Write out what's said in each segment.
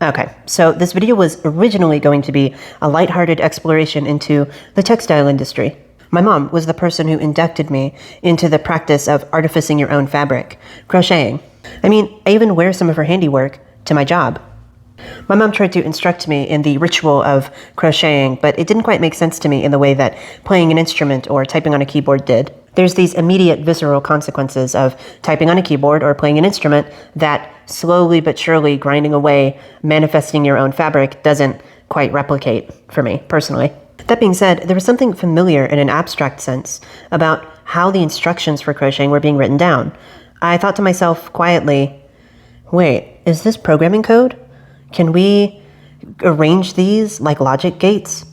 Okay, so this video was originally going to be a lighthearted exploration into the textile industry. My mom was the person who inducted me into the practice of artificing your own fabric, crocheting. I mean, I even wear some of her handiwork to my job. My mom tried to instruct me in the ritual of crocheting, but it didn't quite make sense to me in the way that playing an instrument or typing on a keyboard did. There's these immediate visceral consequences of typing on a keyboard or playing an instrument that slowly but surely grinding away, manifesting your own fabric doesn't quite replicate for me, personally. That being said, there was something familiar in an abstract sense about how the instructions for crocheting were being written down. I thought to myself quietly, wait, is this programming code? Can we arrange these like logic gates?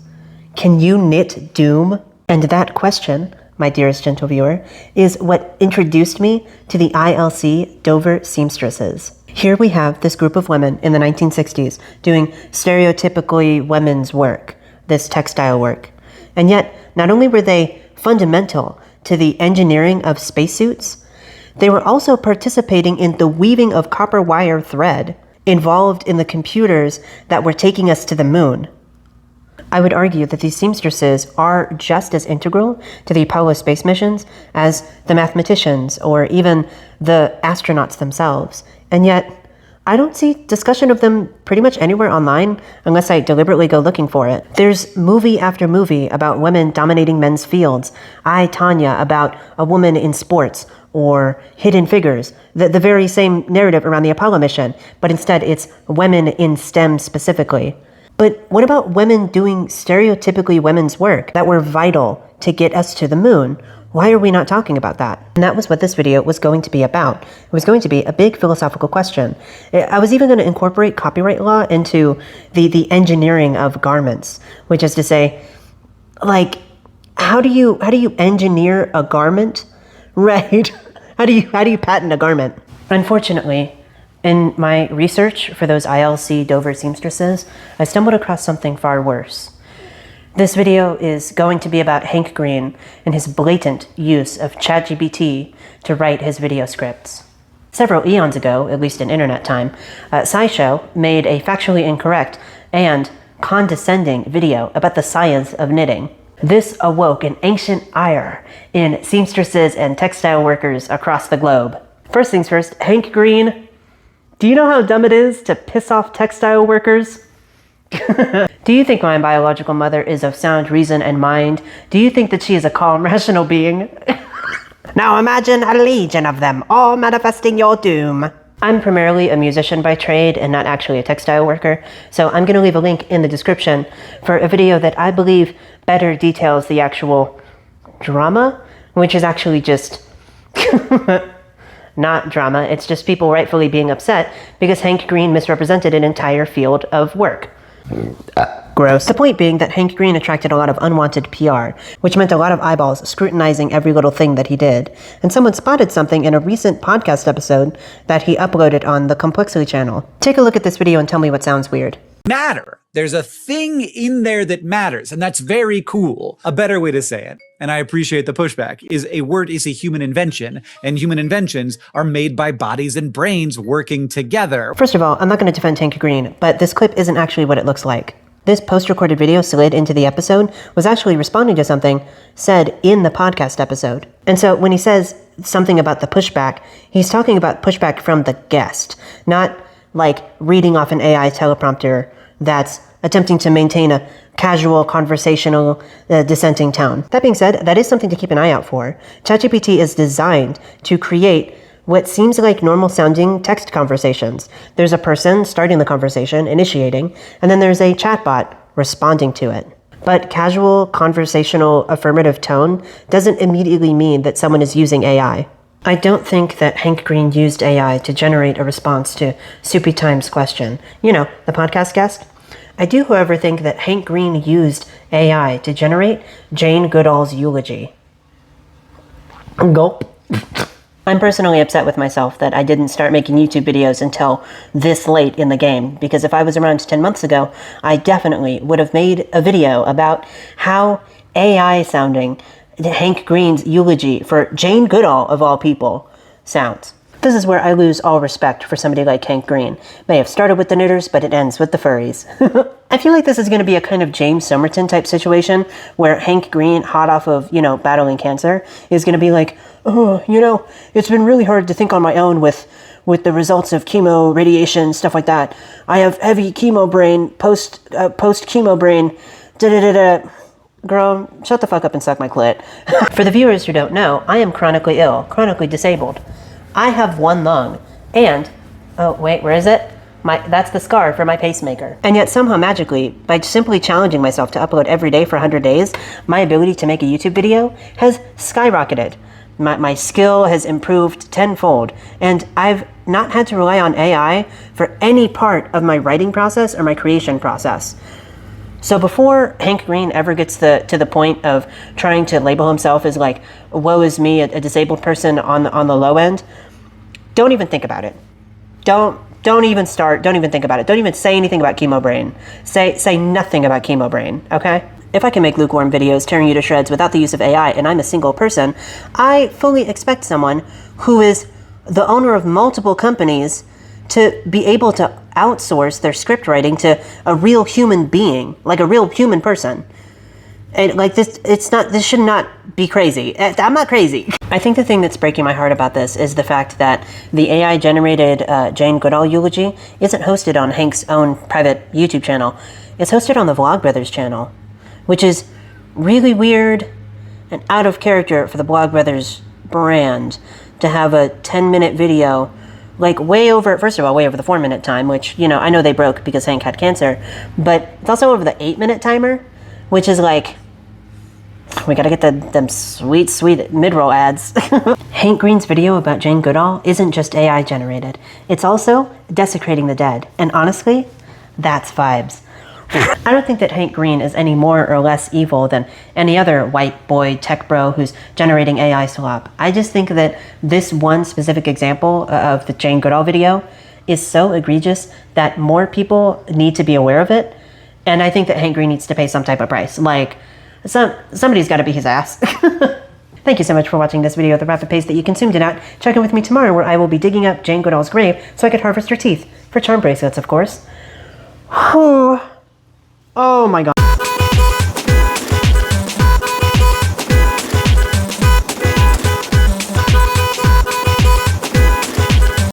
Can you knit doom? And that question, my dearest gentle viewer, is what introduced me to the ILC Dover seamstresses. Here we have this group of women in the 1960s doing stereotypically women's work, this textile work. And yet, not only were they fundamental to the engineering of spacesuits, they were also participating in the weaving of copper wire thread, involved in the computers that were taking us to the moon. I would argue that these seamstresses are just as integral to the Apollo space missions as the mathematicians or even the astronauts themselves. And yet, I don't see discussion of them pretty much anywhere online unless I deliberately go looking for it. There's movie after movie about women dominating men's fields. I, Tanya, about a woman in sports, or Hidden Figures, the very same narrative around the Apollo mission, but instead it's women in STEM specifically. But what about women doing stereotypically women's work that were vital to get us to the moon? Why are we not talking about that? And that was what this video was going to be about. It was going to be a big philosophical question. I was even going to incorporate copyright law into the engineering of garments, which is to say, like, how do you engineer a garment? Right. How do you patent a garment? Unfortunately, in my research for those ILC Dover seamstresses, I stumbled across something far worse. This video is going to be about Hank Green and his blatant use of ChatGPT to write his video scripts. Several eons ago, at least in internet time, SciShow made a factually incorrect and condescending video about the science of knitting. This awoke an ancient ire in seamstresses and textile workers across the globe. First things first, Hank Green, do you know how dumb it is to piss off textile workers? Do you think my biological mother is of sound reason and mind? Do you think that she is a calm, rational being? Now imagine a legion of them, all manifesting your doom. I'm primarily a musician by trade and not actually a textile worker, so I'm going to leave a link in the description for a video that I believe better details the actual drama, which is actually just not drama. It's just people rightfully being upset because Hank Green misrepresented an entire field of work. Gross. The point being that Hank Green attracted a lot of unwanted PR, which meant a lot of eyeballs scrutinizing every little thing that he did. And someone spotted something in a recent podcast episode that he uploaded on the Complexity channel. Take a look at this video and tell me what sounds weird. Matter. There's a thing in there that matters, and that's very cool. A better way to say it, and I appreciate the pushback, is a word is a human invention, and human inventions are made by bodies and brains working together. First of all, I'm not going to defend Hank Green, but this clip isn't actually what it looks like. This post-recorded video slid into the episode was actually responding to something said in the podcast episode. And so when he says something about the pushback, he's talking about pushback from the guest, not like reading off an AI teleprompter that's attempting to maintain a casual, conversational, dissenting tone. That being said, that is something to keep an eye out for. ChatGPT is designed to create what seems like normal sounding text conversations. There's a person starting the conversation, initiating, and then there's a chatbot responding to it. But casual, conversational, affirmative tone doesn't immediately mean that someone is using AI. I don't think that Hank Green used AI to generate a response to Soupy Time's question. You know, the podcast guest. I do, however, think that Hank Green used AI to generate Jane Goodall's eulogy. Gulp. I'm personally upset with myself that I didn't start making YouTube videos until this late in the game, because if I was around 10 months ago, I definitely would have made a video about how AI-sounding Hank Green's eulogy for Jane Goodall, of all people, sounds. This is where I lose all respect for somebody like Hank Green. May have started with the knitters, but it ends with the furries. I feel like this is going to be a kind of James Somerton type situation where Hank Green, hot off of, battling cancer, is going to be like, oh, it's been really hard to think on my own with the results of chemo, radiation, stuff like that. I have heavy chemo brain, post chemo brain, da-da-da-da. Girl, shut the fuck up and suck my clit. For the viewers who don't know, I am chronically ill, chronically disabled. I have one lung, and, oh wait, where is it? That's the scar for my pacemaker. And yet somehow magically, by simply challenging myself to upload every day for 100 days, my ability to make a YouTube video has skyrocketed. My skill has improved tenfold, and I've not had to rely on AI for any part of my writing process or my creation process. So before Hank Green ever gets to the point of trying to label himself as like, woe is me, a disabled person on the low end, don't even think about it. Don't even think about it. Don't even say anything about chemo brain. Say nothing about chemo brain, okay? If I can make lukewarm videos tearing you to shreds without the use of AI and I'm a single person, I fully expect someone who is the owner of multiple companies to be able to outsource their script writing to a real human being, like a real human person. And like this should not be crazy. I'm not crazy. I think the thing that's breaking my heart about this is the fact that the AI generated Jane Goodall Eulogy isn't hosted on Hank's own private YouTube channel. It's hosted on the Vlogbrothers channel, which is really weird and out of character for the Vlogbrothers brand to have a 10-minute video, like first of all, way over the 4-minute time, which, I know they broke because Hank had cancer, but it's also over the 8-minute timer, which is like, we gotta get them sweet mid-roll ads. Hank Green's video about Jane Goodall isn't just AI generated. It's also desecrating the dead. And honestly, that's vibes. I don't think that Hank Green is any more or less evil than any other white boy tech bro who's generating AI slop. I just think that this one specific example of the Jane Goodall video is so egregious that more people need to be aware of it. And I think that Hank Green needs to pay some type of price. Like, somebody's got to be his ass. Thank you so much for watching this video at the rapid pace that you consumed it at. Check in with me tomorrow where I will be digging up Jane Goodall's grave so I could harvest her teeth. For charm bracelets, of course. Oh my god.